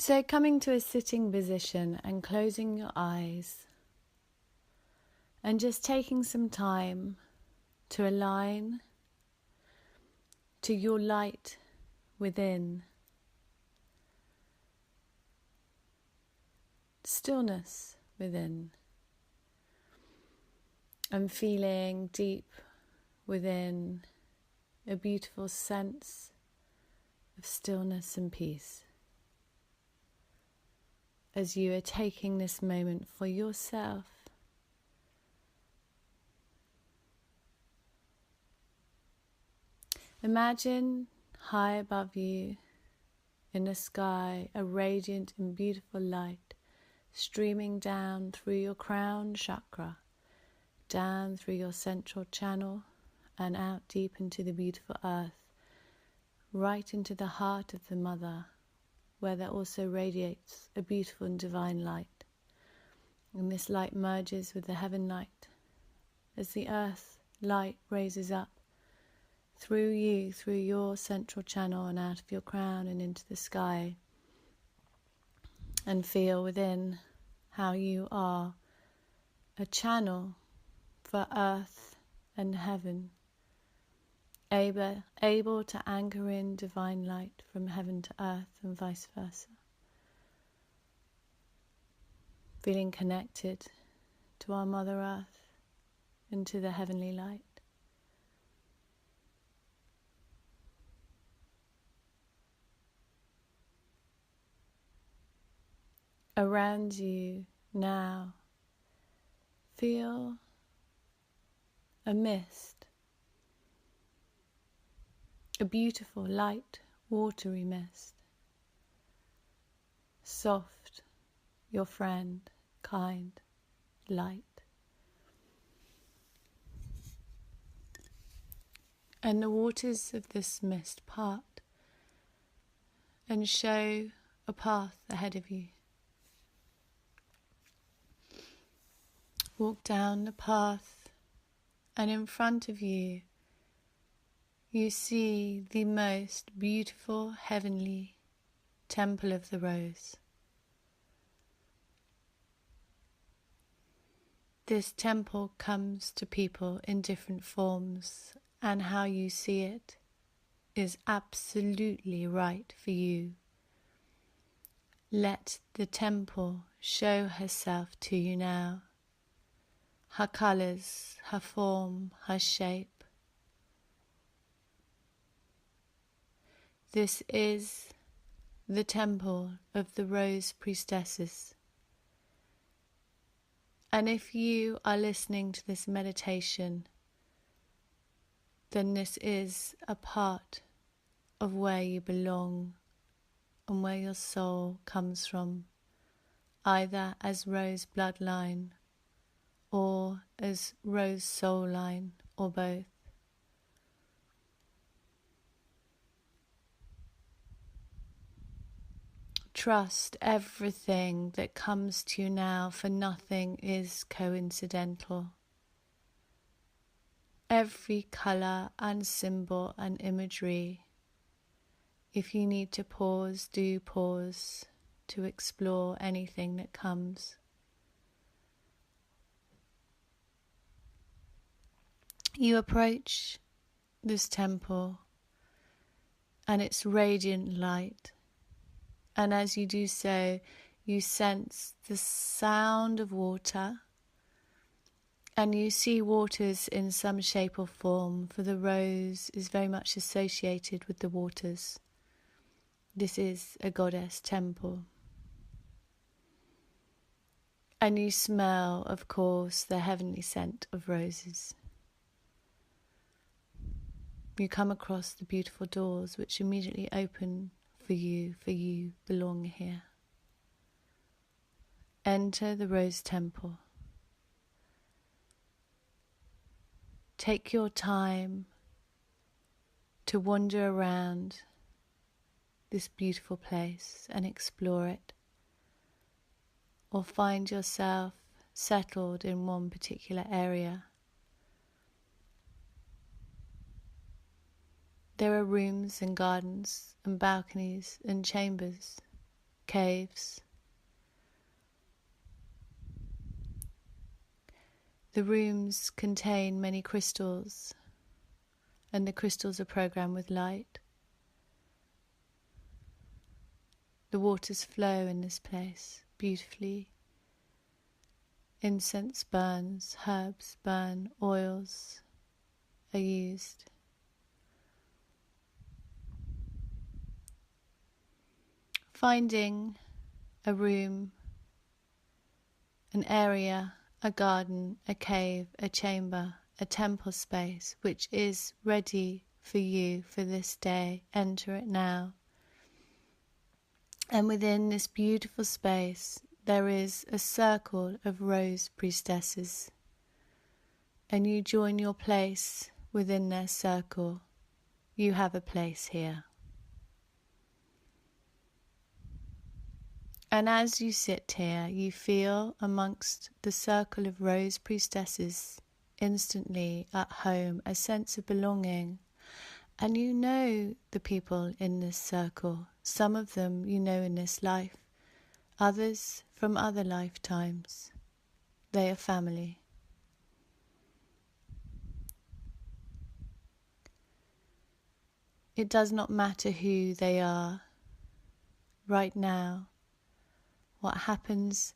So coming to a sitting position and closing your eyes and just taking some time to align to your light within, stillness within, and feeling deep within a beautiful sense of stillness and peace as you are taking this moment for yourself. Imagine high above you in the sky a radiant and beautiful light streaming down through your crown chakra, down through your central channel and out deep into the beautiful earth, right into the heart of the mother, where there also radiates a beautiful and divine light. And this light merges with the heaven light as the earth light raises up through you, through your central channel and out of your crown and into the sky. And feel within how you are a channel for earth and heaven, able to anchor in divine light from heaven to earth and vice versa. Feeling connected to our Mother Earth and to the heavenly light. Around you now, feel a mist, a beautiful, light, watery mist, soft, your friend, kind, light. And the waters of this mist part and show a path ahead of you. Walk down the path, and in front of you, you see the most beautiful heavenly temple of the rose. This temple comes to people in different forms, and how you see it is absolutely right for you. Let the temple show herself to you now. Her colours, her form, her shape. This is the temple of the Rose Priestesses. And if you are listening to this meditation, then this is a part of where you belong and where your soul comes from, either as Rose bloodline or as Rose soul line, or both. Trust everything that comes to you now, for nothing is coincidental. Every colour and symbol and imagery, if you need to pause, do pause to explore anything that comes. You approach this temple and its radiant light, and as you do so, you sense the sound of water, and you see waters in some shape or form, for the rose is very much associated with the waters. This is a goddess temple. And you smell, of course, the heavenly scent of roses. You come across the beautiful doors which immediately open for you belong here. Enter the Rose Temple. Take your time to wander around this beautiful place and explore it, or find yourself settled in one particular area. There are rooms and gardens and balconies and chambers caves. The rooms contain many crystals, and the crystals are programmed with light. The waters flow in this place beautifully. Incense burns, herbs burn, oils are used. Finding a room, an area, a garden, a cave, a chamber, a temple space which is ready for you for this day. Enter it now. And within this beautiful space there is a circle of rose priestesses, and you join your place within their circle. You have a place here. And as you sit here, you feel amongst the circle of rose priestesses instantly at home, a sense of belonging. And you know the people in this circle. Some of them you know in this life, others from other lifetimes. They are family. It does not matter who they are. Right now, what happens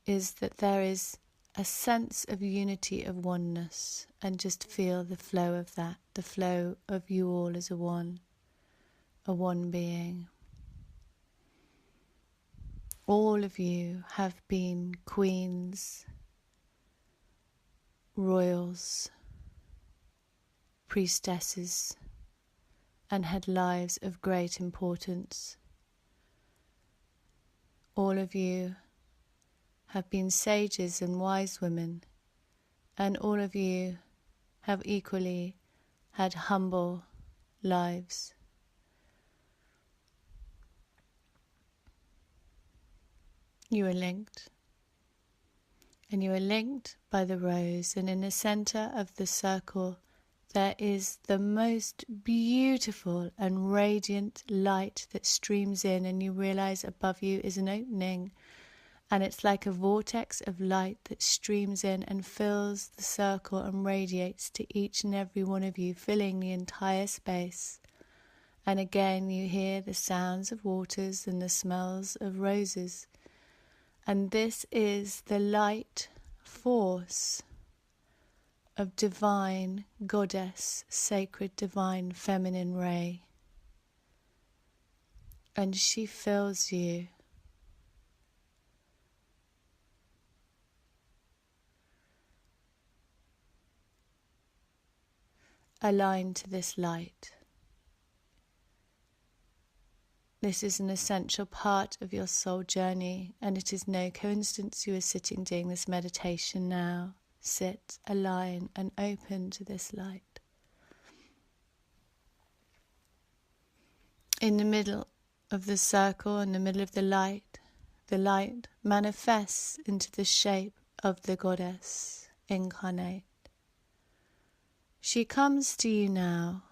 is that there is a sense of unity, of oneness, and just feel the flow of that, the flow of you all as a one being. All of you have been queens, royals, priestesses, and had lives of great importance. All of you have been sages and wise women, and all of you have equally had humble lives. You are linked, and you are linked by the rose, and in the center of the circle there is the most beautiful and radiant light that streams in, and you realize above you is an opening, and it's like a vortex of light that streams in and fills the circle and radiates to each and every one of you, filling the entire space. And again you hear the sounds of waters and the smells of roses. And this is the light force of divine goddess, sacred divine feminine ray. And she fills you. Aligned to this light. This is an essential part of your soul journey, and it is no coincidence you are sitting doing this meditation now. Sit, align, and open to this light. In the middle of the circle, in the middle of the light manifests into the shape of the goddess incarnate. She comes to you now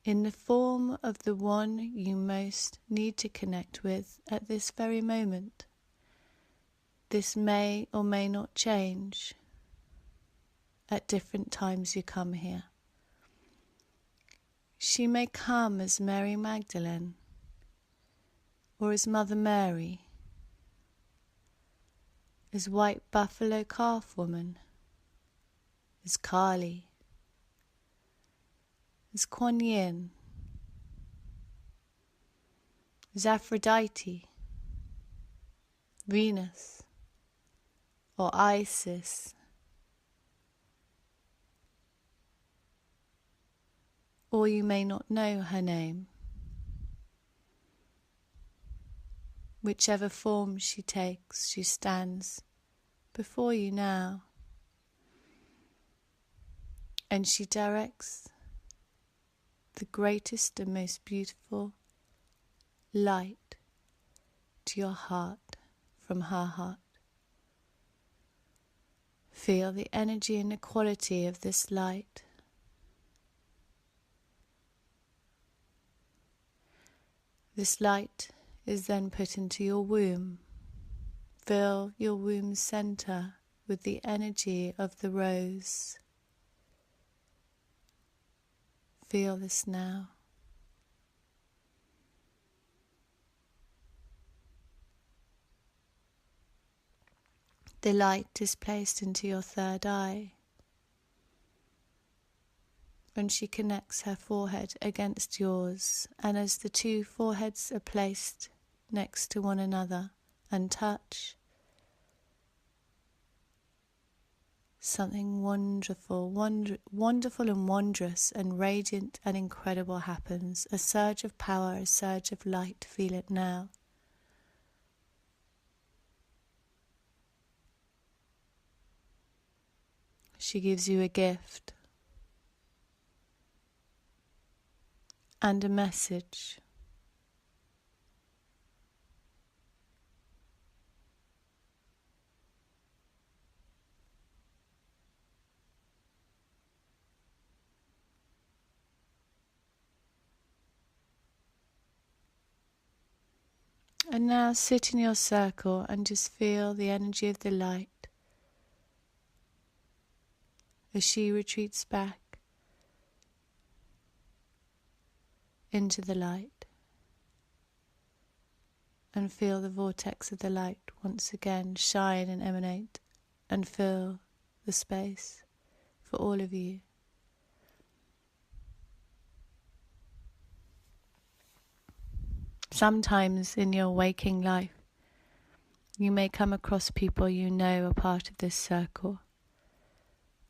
in the form of the one you most need to connect with at this very moment. This may or may not change at different times you come here. She may come as Mary Magdalene, or as Mother Mary, as White Buffalo Calf Woman, as Kali, as Kuan Yin, as Aphrodite, Venus, or Isis, or you may not know her name. Whichever form she takes, she stands before you now, and she directs the greatest and most beautiful light to your heart from her heart. Feel the energy and the quality of this light. This light is then put into your womb. Fill your womb center with the energy of the rose. Feel this now. The light is placed into your third eye, and she connects her forehead against yours, and as the two foreheads are placed next to one another and touch, something wonderful and wondrous and radiant and incredible happens. A surge of power, a surge of light. Feel it now. She gives you a gift and a message. And now sit in your circle and just feel the energy of the light as she retreats back into the light, and feel the vortex of the light once again shine and emanate and fill the space for all of you. Sometimes in your waking life, you may come across people you know are part of this circle,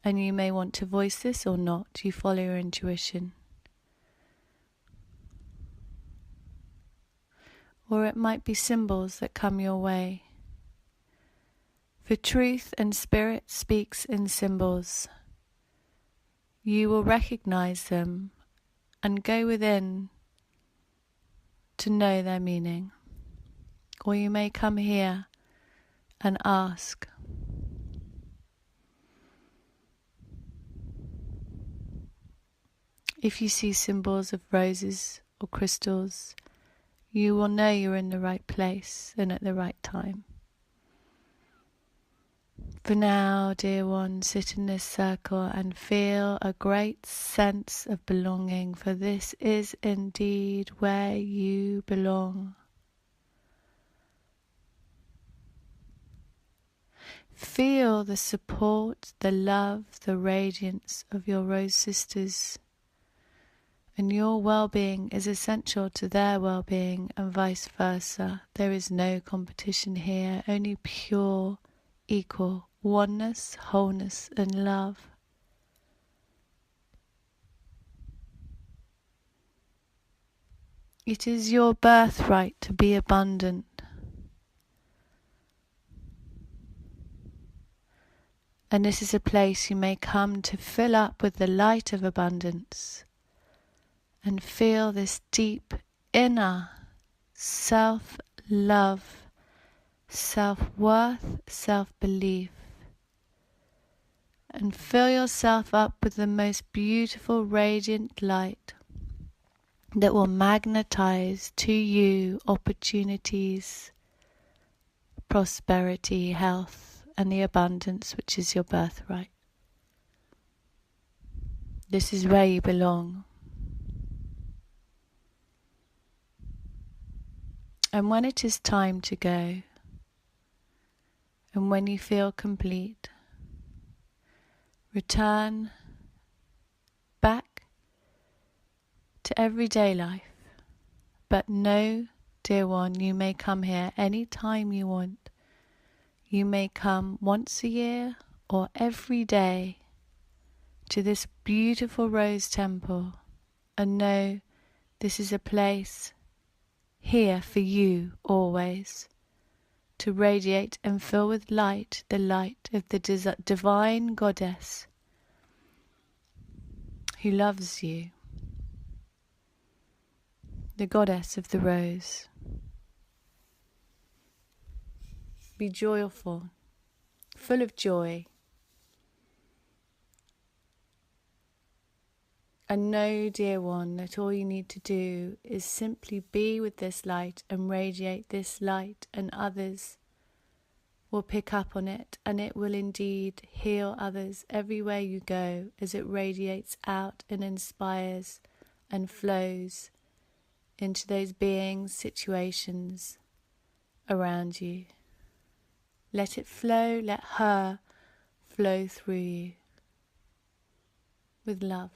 and you may want to voice this or not. You follow your intuition. Or it might be symbols that come your way. For truth and spirit speaks in symbols. You will recognize them and go within to know their meaning. Or you may come here and ask. If you see symbols of roses or crystals, you will know you're in the right place and at the right time. For now, dear one, sit in this circle and feel a great sense of belonging, for this is indeed where you belong. Feel the support, the love, the radiance of your rose sisters, and your well-being is essential to their well-being and vice versa. There is no competition here, only pure, equal oneness, wholeness and love. It is your birthright to be abundant. And this is a place you may come to fill up with the light of abundance and feel this deep inner self-love, self-worth, self-belief. And fill yourself up with the most beautiful radiant light that will magnetize to you opportunities, prosperity, health, and the abundance which is your birthright. This is where you belong. And when it is time to go, and when you feel complete, return back to everyday life. But know, dear one, you may come here any time you want. You may come once a year or every day to this beautiful rose temple, and know this is a place here for you always, to radiate and fill with light, the light of the divine goddess who loves you, the goddess of the rose. Be joyful, full of joy, And know, dear one, that all you need to do is simply be with this light and radiate this light, and others will pick up on it, and it will indeed heal others everywhere you go as it radiates out and inspires and flows into those beings, situations around you. Let it flow, let her flow through you with love.